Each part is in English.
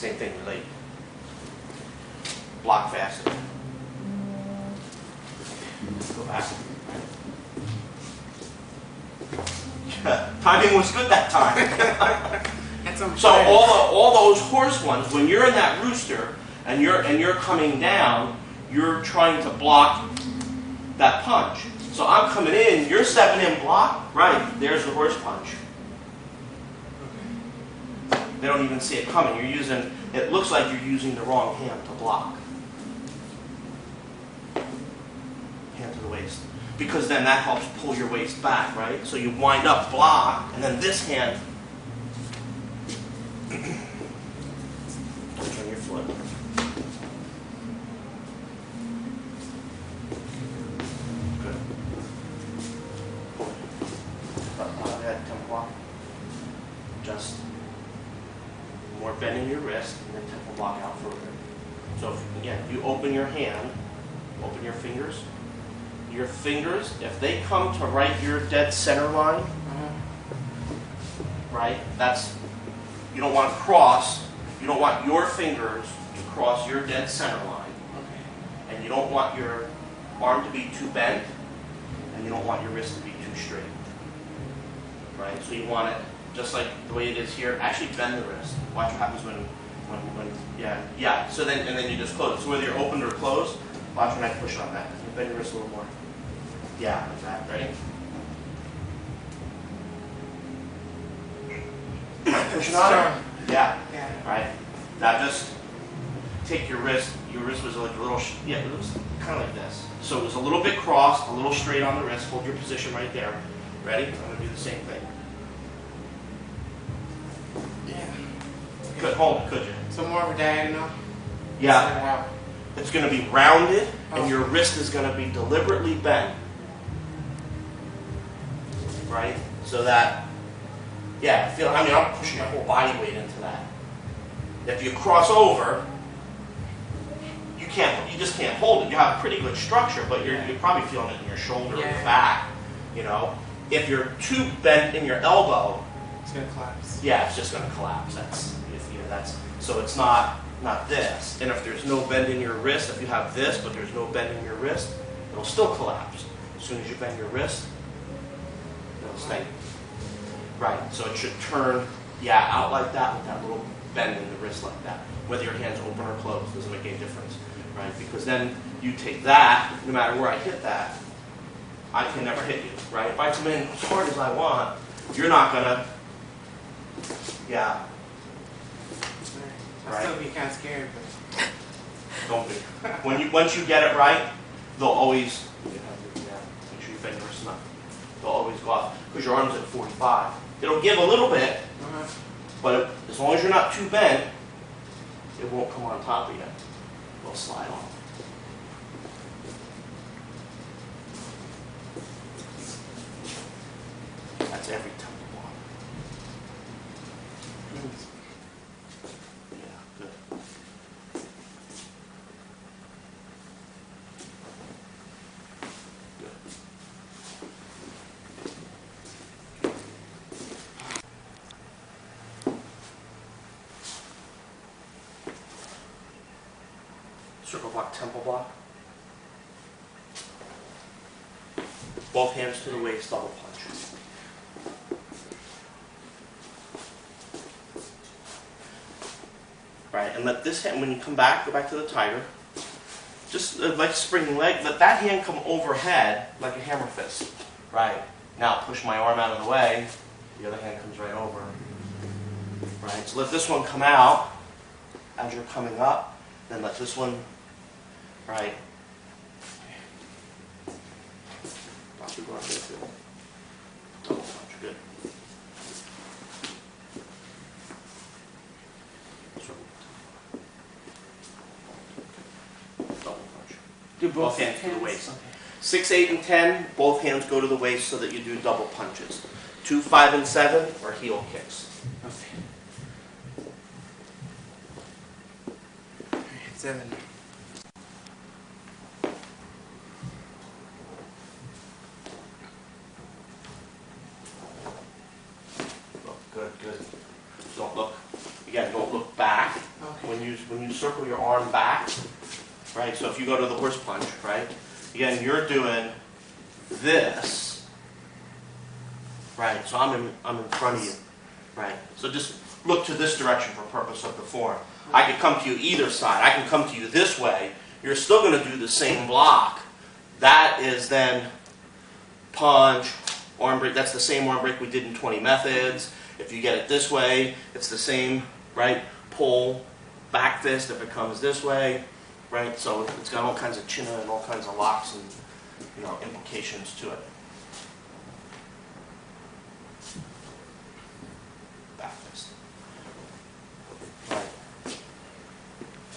Same thing, like block faster. Go back. Timing was good that time. So all those horse ones, when you're in that rooster and you're coming down, you're trying to block that punch. So I'm coming in, you're stepping in block, right? There's the horse punch. They don't even see it coming. You're using, it looks like you're using the wrong hand to block. Hand to the waist. Because then that helps pull your waist back, right? So you wind up block, and then this hand. Turn your foot. Good. That temple block. Just more bend in your wrist, and then temple block out further. So again, you open your hand, open your fingers. Your fingers, if they come to right your dead center line, right, that's, you don't want to cross, you don't want your fingers to cross your dead center line. And you don't want your arm to be too bent, and you don't want your wrist to be too straight. Right, so you want it just like the way it is here. Actually bend the wrist. Watch what happens when yeah. So then, and then you just close it. So whether you're open or closed, watch when I push on that. You bend your wrist a little more. Yeah, like that, ready? Pushing on it? Yeah. Right. Now just take your wrist was like a little, it was kind of like this. So it was a little bit crossed, a little straight on the wrist. Hold your position right there. Ready? I'm going to do the same thing. Yeah. Good, hold it, could you? So more of a diagonal? Yeah. It's going to be rounded, and your wrist is going to be deliberately bent. Right? So that, yeah, I'm pushing my whole body weight into that. If you cross over, you just can't hold it. You have a pretty good structure, but you're probably feeling it in your shoulder or your back, you know. If you're too bent in your elbow, it's going to collapse. Yeah, it's just going to collapse. So it's not this. And if there's no bend in your wrist, if you have this, but there's no bend in your wrist, it'll still collapse. As soon as you bend your wrist, it'll stay. Right, so it should turn, out like that with that little bend in the wrist like that. Whether your hand's open or closed doesn't make any difference, right? Because then you take that, no matter where I hit that, I can never hit you, right? If I come in as hard as I want, you're not gonna, I'll still be kind of scared, but don't be. Once you get it right, they'll always, make sure you bend your wrist enough. They'll always go off, because your arm's at 45. It'll give a little bit, but as long as you're not too bent, it won't come on top of you. It'll slide off. That's every temple block. Yeah, good. Good. Circle block, temple block. Both hands to the waist, double punch. Right, and let this hand, when you come back, go back to the tiger. Just like springing leg, let that hand come overhead like a hammer fist. Right, now push my arm out of the way, the other hand comes right over. Right, so let this one come out as you're coming up, then let this one, right. Double punch, good. Double punch. Do both hands to the waist. Okay. 6, 8, and 10, both hands go to the waist so that you do double punches. 2, 5, and 7 are heel kicks. Okay. 7. Good, good. Don't look, again, don't look back. Okay. When you circle your arm back, right? So if you go to the horse punch, right? Again, you're doing this, right? So I'm in front of you, right? So just look to this direction for purpose of the form. I could come to you either side. I can come to you this way. You're still going to do the same block. That is then punch, arm break. That's the same arm break we did in 20 methods. If you get it this way, it's the same, right? Pull, back fist if it comes this way, right? So it's got all kinds of chinna and all kinds of locks and, you know, implications to it. Back fist. Right.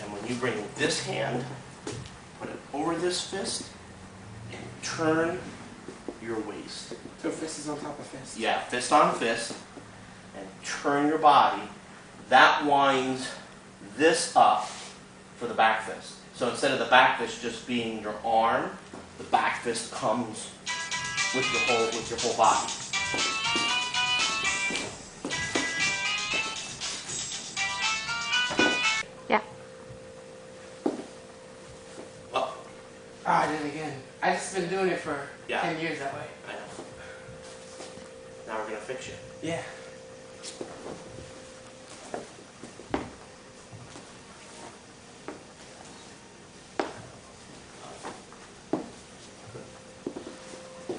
And when you bring this hand, put it over this fist, and turn your waist. So fist is on top of fist. Yeah, fist on fist, and turn your body. That winds this up for the back fist. So instead of the back fist just being your arm, the back fist comes with your whole body. Yeah. Well, I did it again. I just been doing it for Yeah. 10 years that way. I know. Now we're gonna fix you. Yeah.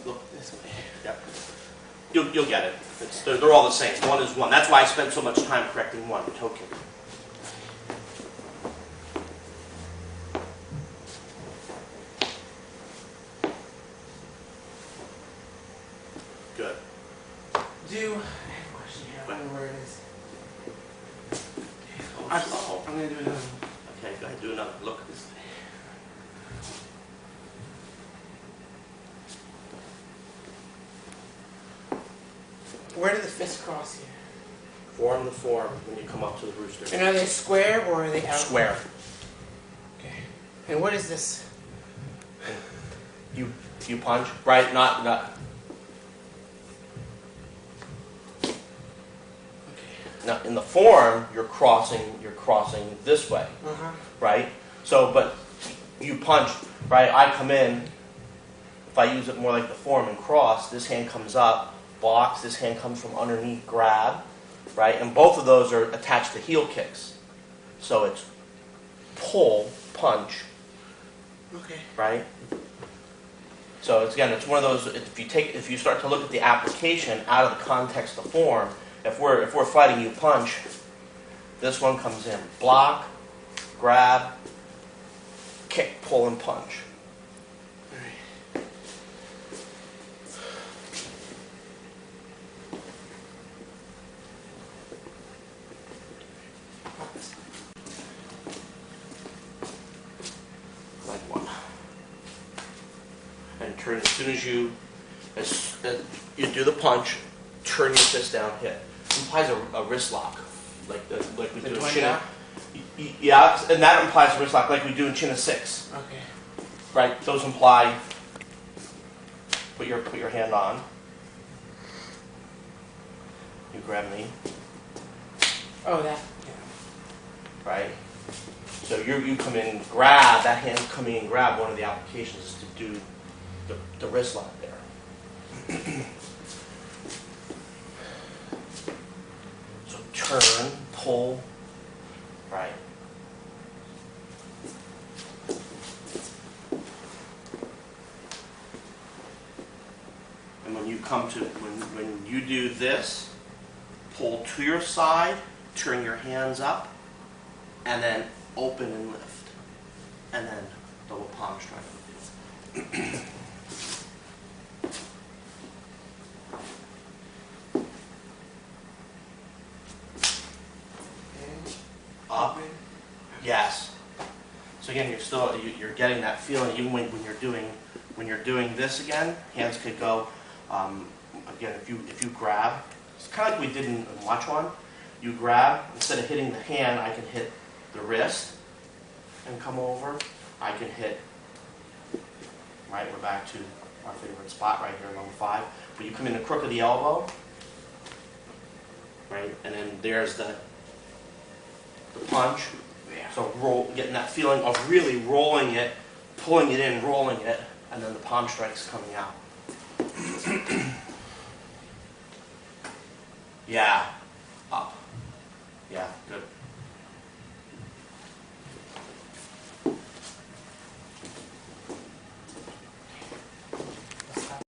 Look. This way. Yep. You'll get it. They're all the same. One is one. That's why I spent so much time correcting one token. Good. I have a question here. I don't know where it is. Oh. I'm going to do another one. Okay, go ahead. Do another. Look. This way. Where do the fists cross here? Form the form when you come up to the rooster. And are they square or are they out? Square. Okay. And what is this? You punch, right? Not. Okay. Now, in the form, you're crossing this way, Uh-huh. right? So, but you punch, right? I come in. If I use it more like the form and cross, this hand comes up, blocks. This hand comes from underneath, grab, right? And both of those are attached to heel kicks. So it's pull, punch, Okay. right? So it's, again, it's one of those. If you start to look at the application out of the context of form, if we're fighting you punch, this one comes in block, grab, kick, pull, and punch. Like one. And turn as soon as you do the punch, turn your fist down, hit. It implies a wrist lock, like we The do in twin Chin. down? Yeah, and that implies a wrist lock, like we do in Chin 6. Okay. Right? Those imply put your hand on. You grab me, Oh, that. Yeah. right? So you come in, grab. That hand coming in, grab. One of the applications is to do the wrist lock there. So turn, pull, right. And when you come to, when you do this, pull to your side, turn your hands up, and then open and lift. And then double palm strike. Up. Yes. So again, you're getting that feeling even when you're doing this again. Hands could go. Again, if you grab, it's kind of like we did in Watch One. You grab, instead of hitting the hand, I can hit the wrist and come over. I can hit. Right, we're back to our favorite spot right here, number 5. But you come in the crook of the elbow, right, and then there's the the punch. So getting that feeling of really rolling it, pulling it in, rolling it, and then the palm strikes coming out. Yeah, up. Yeah, good.